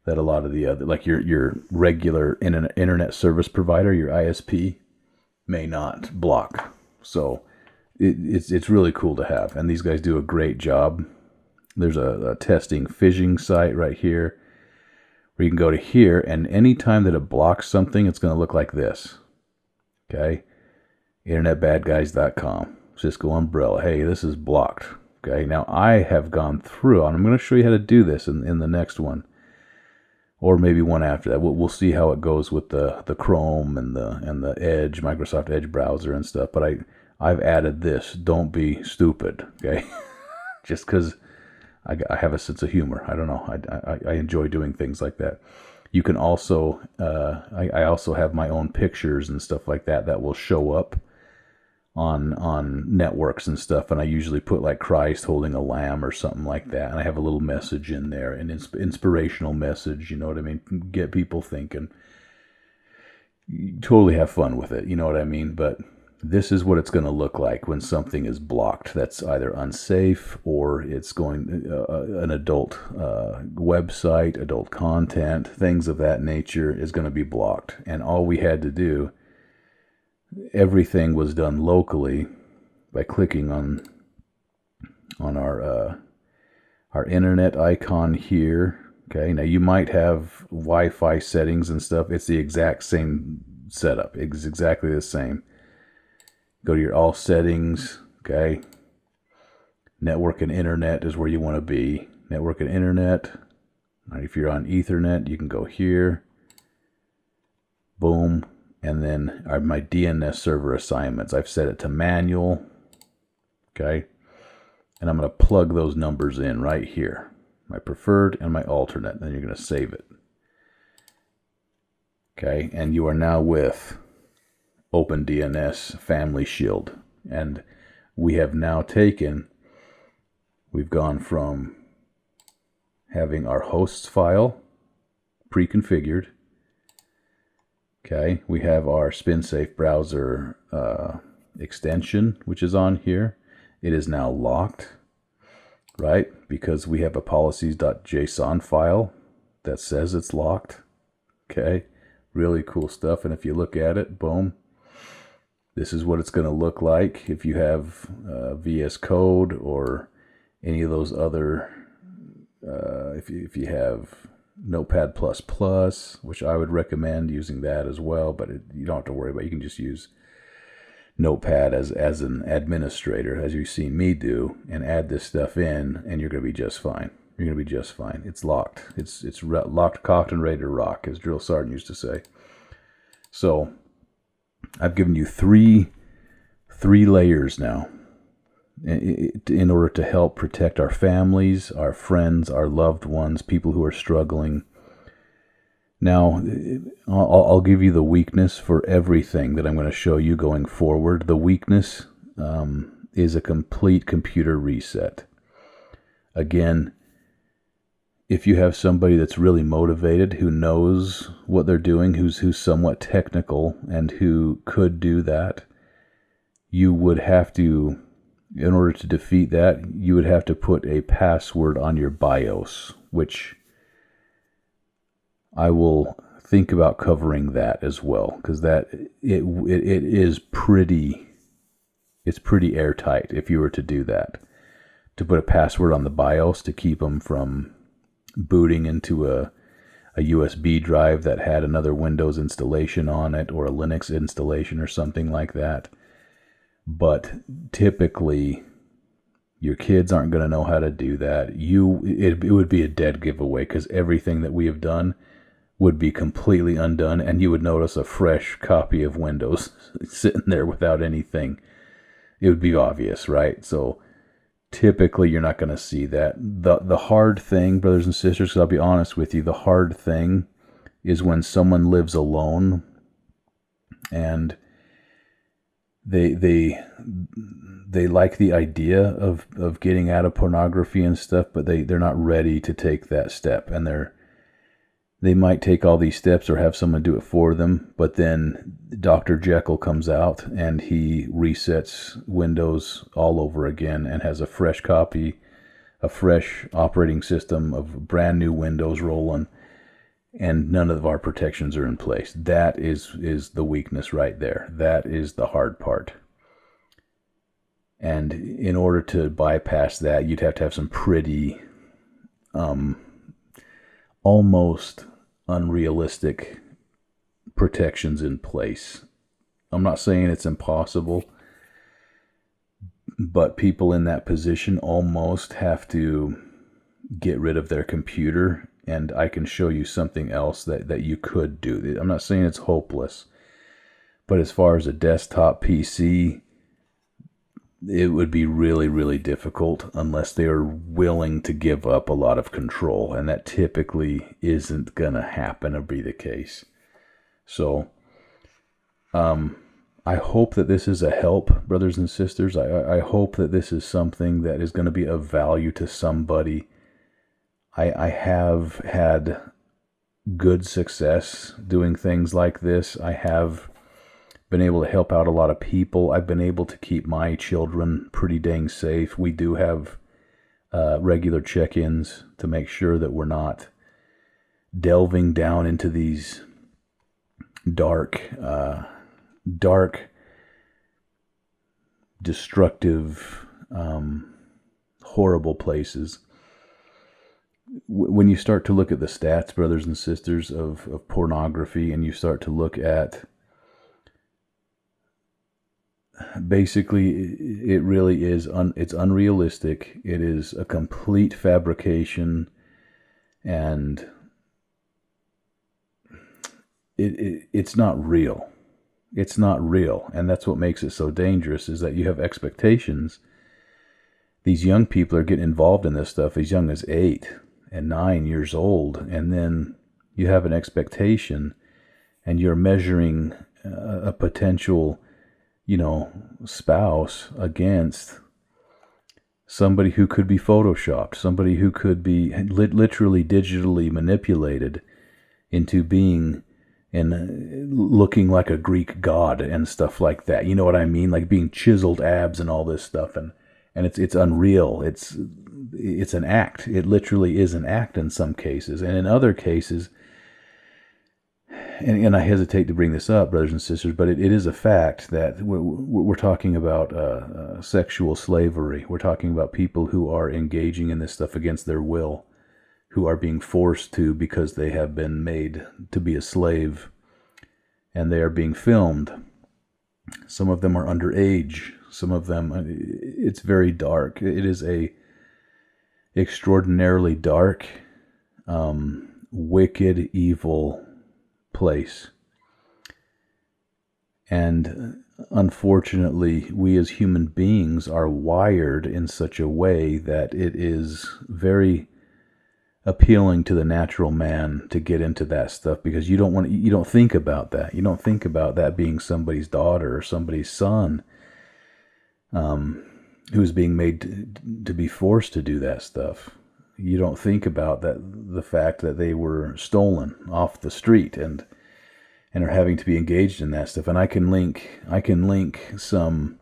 a lot of the other, like your regular internet service provider, your ISP, may not block. So it's really cool to have, and these guys do a great job. There's a testing phishing site right here, where you can go to here, and anytime that it blocks something, it's going to look like this. Okay, internetbadguys.com, Cisco umbrella. Hey, this is blocked. Okay, now I have gone through, and I'm going to show you how to do this in the next one, or maybe one after that. We'll see how it goes with the Chrome and the Edge, Microsoft Edge browser and stuff. But I've added this. Don't be stupid. Okay, just because I have a sense of humor. I don't know. I enjoy doing things like that. You can also, I also have my own pictures and stuff like that will show up on networks and stuff. And I usually put like Christ holding a lamb or something like that. And I have a little message in there, an inspirational message. You know what I mean? Get people thinking. You totally have fun with it. You know what I mean? But this is what it's going to look like when something is blocked that's either unsafe, or it's going an adult website, adult content, things of that nature is going to be blocked. And all we had to do, everything was done locally by clicking on our internet icon here. Okay, now you might have Wi-Fi settings and stuff. It's the exact same setup. It's exactly the same. Go to your all settings, okay? Network and internet is where you want to be. Network and internet. If you're on Ethernet, you can go here. Boom. And then my DNS server assignments. I've set it to manual, okay? And I'm going to plug those numbers in right here. My preferred and my alternate. Then you're going to save it. Okay, and you are now with OpenDNS Family Shield, and we have now we've gone from having our hosts file pre-configured. Okay, we have our SpinSafe browser extension, which is on here. It is now locked, right? Because we have a policies.json file that says it's locked. Okay, really cool stuff. And if you look at it, boom. This is what it's going to look like if you have VS Code or any of those other, if you have Notepad++, which I would recommend using that as well, but you don't have to worry about it. You can just use Notepad as an administrator, as you've seen me do, and add this stuff in, and you're going to be just fine. You're going to be just fine. It's locked. It's locked, cocked, and ready to rock, as Drill Sergeant used to say. So I've given you three layers now in order to help protect our families, our friends, our loved ones, people who are struggling. Now, I'll give you the weakness for everything that I'm going to show you going forward. The weakness is a complete computer reset. Again, if you have somebody that's really motivated, who knows what they're doing, who's somewhat technical, and who could do that, you would have to, in order to defeat that, you would have to put a password on your BIOS, which I will think about covering that as well, because that it is pretty, it's pretty airtight if you were to do that, to put a password on the BIOS to keep them from booting into a USB drive that had another Windows installation on it, or a Linux installation or something like that. But typically, your kids aren't going to know how to do that. It would be a dead giveaway, because everything that we have done would be completely undone, and you would notice a fresh copy of Windows sitting there without anything. It would be obvious, right? So typically you're not going to see that. The hard thing, brothers and sisters, because I'll be honest with you, the hard thing is when someone lives alone and they like the idea of getting out of pornography and stuff, but they're not ready to take that step, and they might take all these steps or have someone do it for them, but then Dr. Jekyll comes out and he resets Windows all over again and has a fresh copy, a fresh operating system of brand new Windows rolling, and none of our protections are in place. That is the weakness right there. That is the hard part. And in order to bypass that, you'd have to have some pretty almost unrealistic protections in place. I'm not saying it's impossible, but people in that position almost have to get rid of their computer, and I can show you something else that you could do. I'm not saying it's hopeless, but as far as a desktop PC, it would be really, really difficult unless they are willing to give up a lot of control, and that typically isn't going to happen or be the case. So, I hope that this is a help, brothers and sisters. I hope that this is something that is going to be of value to somebody. I have had good success doing things like this. I have been able to help out a lot of people. I've been able to keep my children pretty dang safe. We do have regular check-ins to make sure that we're not delving down into these dark, destructive, horrible places. When you start to look at the stats, brothers and sisters, of pornography, and you start to look at, basically, it really is, it's unrealistic. It is a complete fabrication, and it's not real. It's not real, and that's what makes it so dangerous, is that you have expectations. These young people are getting involved in this stuff as young as 8 and 9 years old, and then you have an expectation, and you're measuring a potential, spouse against somebody who could be photoshopped, somebody who could be literally digitally manipulated into being and looking like a Greek god and stuff like that. You know what I mean? Like being chiseled abs and all this stuff, and it's unreal. It's an act. It literally is an act in some cases, and in other cases, and I hesitate to bring this up, brothers and sisters, but it is a fact that we're talking about sexual slavery. We're talking about people who are engaging in this stuff against their will, who are being forced to because they have been made to be a slave, and they are being filmed. Some of them are underage. Some of them, it's very dark. It is a extraordinarily dark, wicked, evil place. And unfortunately, we as human beings are wired in such a way that it is very appealing to the natural man to get into that stuff, because you don't think about that. You don't think about that being somebody's daughter or somebody's son, who's being made to be forced to do that stuff. You don't think about the fact that they were stolen off the street and are having to be engaged in that stuff. And I can link some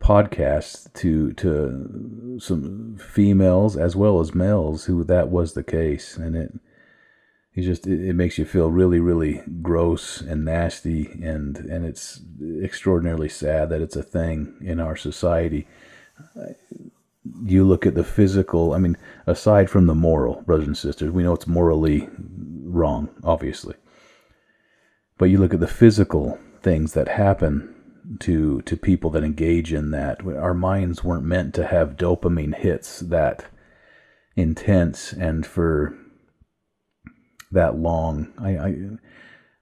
podcasts to some females as well as males who that was the case, and it makes you feel really, really gross and nasty, and it's extraordinarily sad that it's a thing in our society. You look at the physical, aside from the moral, brothers and sisters, we know it's morally wrong, obviously. But you look at the physical things that happen to people that engage in that. Our minds weren't meant to have dopamine hits that intense and for that long.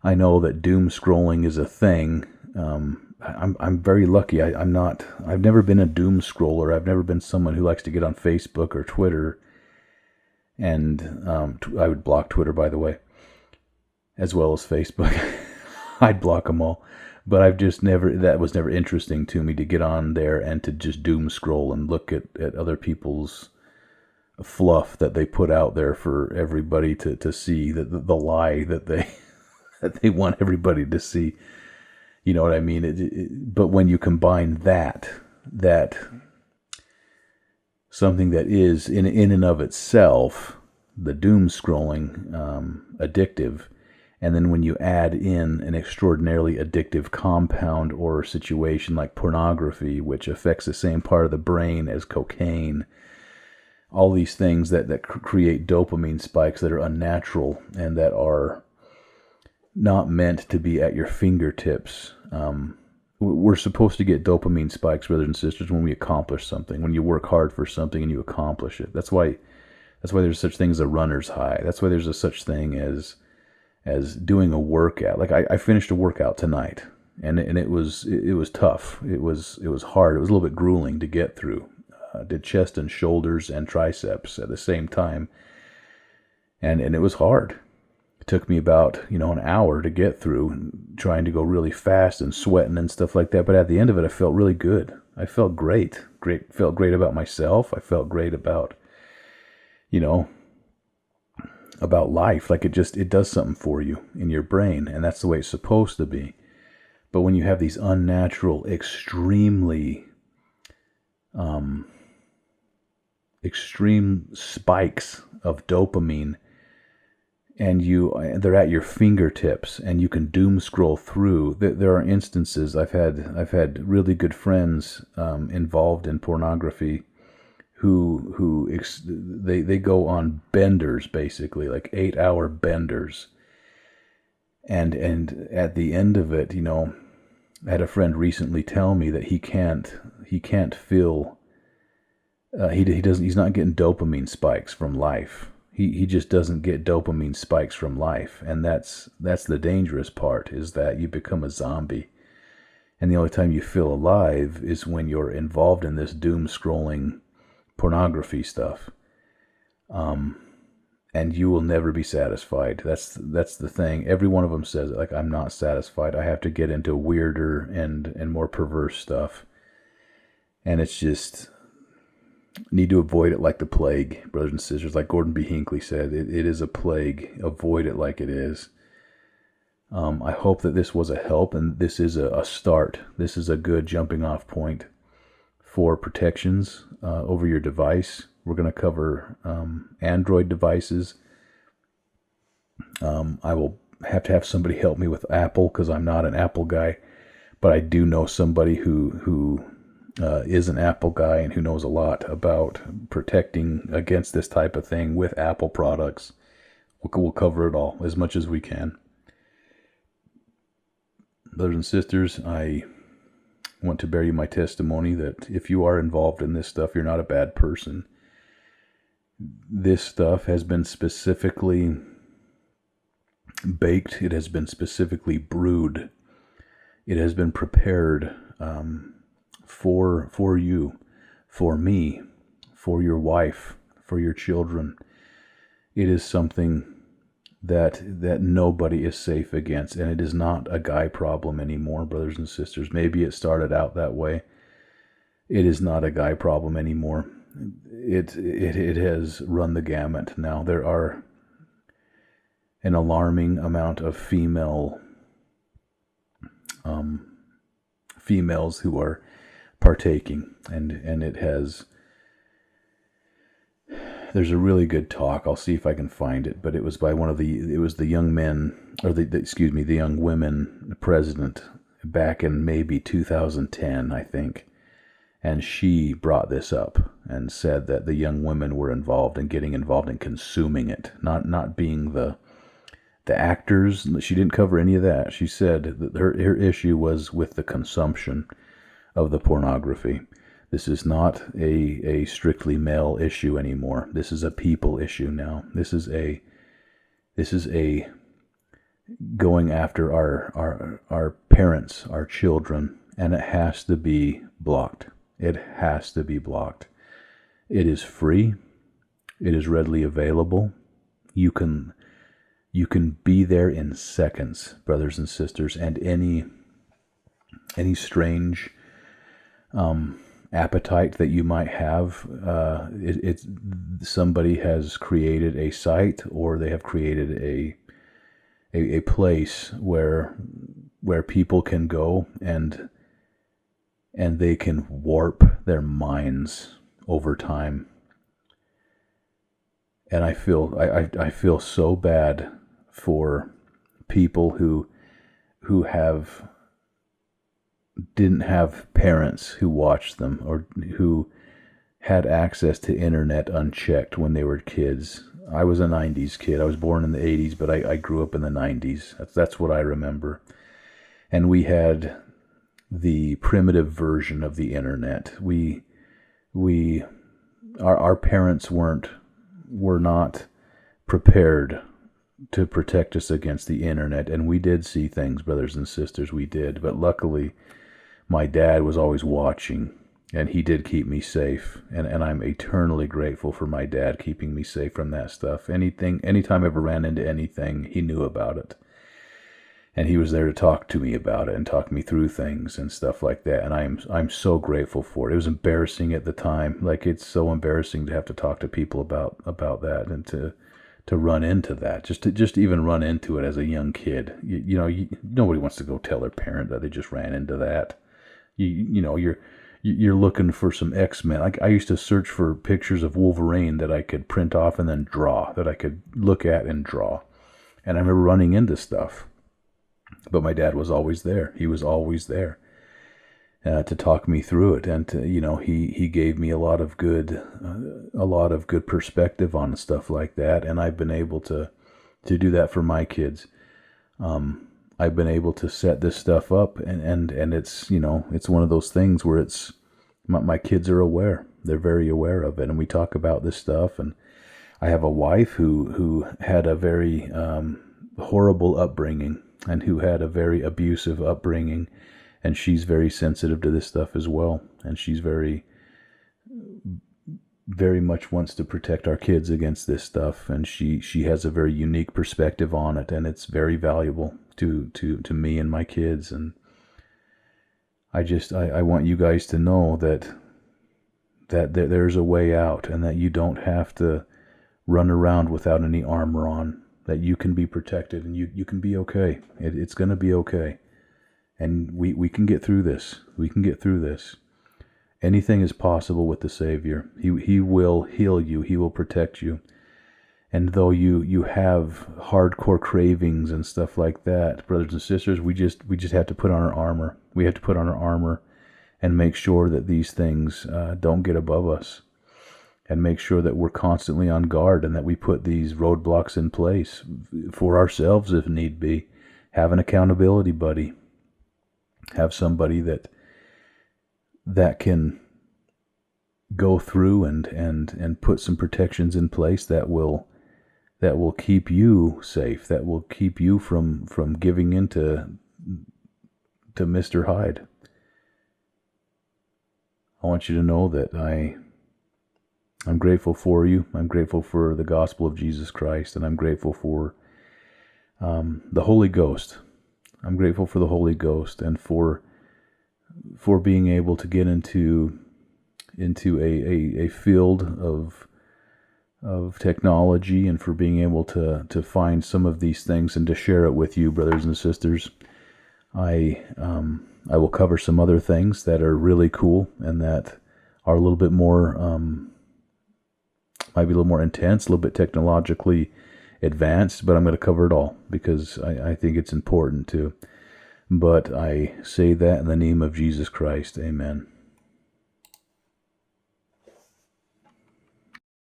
I know that doom scrolling is a thing. I'm very lucky. I've never been a doom scroller. I've never been someone who likes to get on Facebook or Twitter. And I would block Twitter, by the way, as well as Facebook. I'd block them all. But that was never interesting to me, to get on there and to just doom scroll and look at other people's fluff that they put out there for everybody to see, the lie that they want everybody to see. You know what I mean? But when you combine that something that is in and of itself, the doom scrolling, addictive, and then when you add in an extraordinarily addictive compound or situation like pornography, which affects the same part of the brain as cocaine, all these things that create dopamine spikes that are unnatural and that are not meant to be at your fingertips. We're supposed to get dopamine spikes, brothers and sisters, when we accomplish something, when you work hard for something and you accomplish it. That's why there's such thing as a runner's high. That's why there's a such thing as doing a workout. Like I finished a workout tonight, and it was tough. It was hard. It was a little bit grueling to get through. Did chest and shoulders and triceps at the same time, and it was hard. It took me about an hour to get through, trying to go really fast and sweating and stuff like that. But at the end of it, I felt really good. I felt great. Felt great about myself. I felt great about about life. Like it does something for you in your brain, and that's the way it's supposed to be. But when you have these unnatural, extreme spikes of dopamine, and they're at your fingertips, and you can doom scroll through. There are instances. I've had really good friends involved in pornography who they go on benders, basically like 8-hour benders, and at the end of it, I had a friend recently tell me that he can't feel, he's not getting dopamine spikes from life. He just doesn't get dopamine spikes from life, and that's the dangerous part, is that you become a zombie, and the only time you feel alive is when you're involved in this doom scrolling pornography stuff, and you will never be satisfied. That's the thing. Every one of them says it. Like, I'm not satisfied. I have to get into weirder and more perverse stuff, and it's just need to avoid it like the plague, brothers and sisters. Like Gordon B. Hinckley said, it is a plague. Avoid it like it is. I hope that this was a help, and this is a start. This is a good jumping off point for protections over your device. We're going to cover Android devices. I will have to have somebody help me with Apple, because I'm not an Apple guy, but I do know somebody who is an Apple guy and who knows a lot about protecting against this type of thing with Apple products. We'll cover it all as much as we can. Brothers and sisters, I want to bear you my testimony that if you are involved in this stuff, you're not a bad person. This stuff has been specifically baked. It has been specifically brewed. It has been prepared for you, for me, for your wife, for your children. It is something that nobody is safe against, and it is not a guy problem anymore, brothers and sisters. Maybe it started out that way. It is not a guy problem anymore. It has run the gamut. Now there are an alarming amount of females who are partaking, and it has. There's a really good talk. I'll see if I can find it, but it was by the young men, or the young women president back in maybe 2010, I think. And she brought this up and said that the young women were getting involved in consuming it, not being the actors. She didn't cover any of that. She said that her issue was with the consumption of the pornography. This is not a strictly male issue anymore. This is a people issue now. This is a going after our parents, our children, and it has to be blocked. It has to be blocked. It is free. It is readily available. You can be there in seconds, brothers and sisters, and any strange appetite that you might have, it's somebody has created a site, or they have created a place where people can go and they can warp their minds over time. And I feel so bad for people who didn't have parents who watched them, or who had access to internet unchecked when they were kids. I was a 90s kid. I was born in the 80s, but I grew up in the 90s. That's what I remember. And we had the primitive version of the internet. Our parents were not prepared to protect us against the internet, and we did see things, brothers and sisters, we did. But luckily, my dad was always watching, and he did keep me safe, and I'm eternally grateful for my dad keeping me safe from that stuff. Anytime I ever ran into anything, he knew about it, and he was there to talk to me about it and talk me through things and stuff like that. And I'm so grateful for it. It was embarrassing at the time. Like, it's so embarrassing to have to talk to people about that, and to run into that, just to even run into it as a young kid. Nobody wants to go tell their parent that they just ran into that. You're looking for some X-Men. Like, I used to search for pictures of Wolverine that I could print off and then draw, that I could look at and draw. And I remember running into stuff. But my dad was always there. He was always there to talk me through it, and he gave me a lot of good perspective on stuff like that. And I've been able to do that for my kids. I've been able to set this stuff up, and it's it's one of those things where it's my kids are aware. They're very aware of it, and we talk about this stuff. And I have a wife who had a very horrible upbringing, and who had a very abusive upbringing, and she's very sensitive to this stuff as well. And she's very, very much wants to protect our kids against this stuff, and she has a very unique perspective on it, and it's very valuable to me and my kids. And I want you guys to know that there's a way out, and that you don't have to run around without any armor on, that you can be protected, and you can be okay. It's going to be okay. And we can get through this. We can get through this. Anything is possible with the Savior. He will heal you. He will protect you. And though you have hardcore cravings and stuff like that, brothers and sisters, we just have to put on our armor. We have to put on our armor and make sure that these things don't get above us, and make sure that we're constantly on guard, and that we put these roadblocks in place for ourselves if need be. Have an accountability buddy. Have somebody that can go through and put some protections in place that will keep you safe, that will keep you from giving in to Mr. Hyde. I want you to know that I'm grateful for you. I'm grateful for the gospel of Jesus Christ, and I'm grateful for the Holy Ghost. I'm grateful for the Holy Ghost and for being able to get into a field of technology, and for being able to find some of these things and to share it with you, brothers and sisters. I will cover some other things that are really cool and that are a little bit more, might be a little more intense, a little bit technologically advanced, but I'm going to cover it all because I think it's important to. But I say that in the name of Jesus Christ. Amen.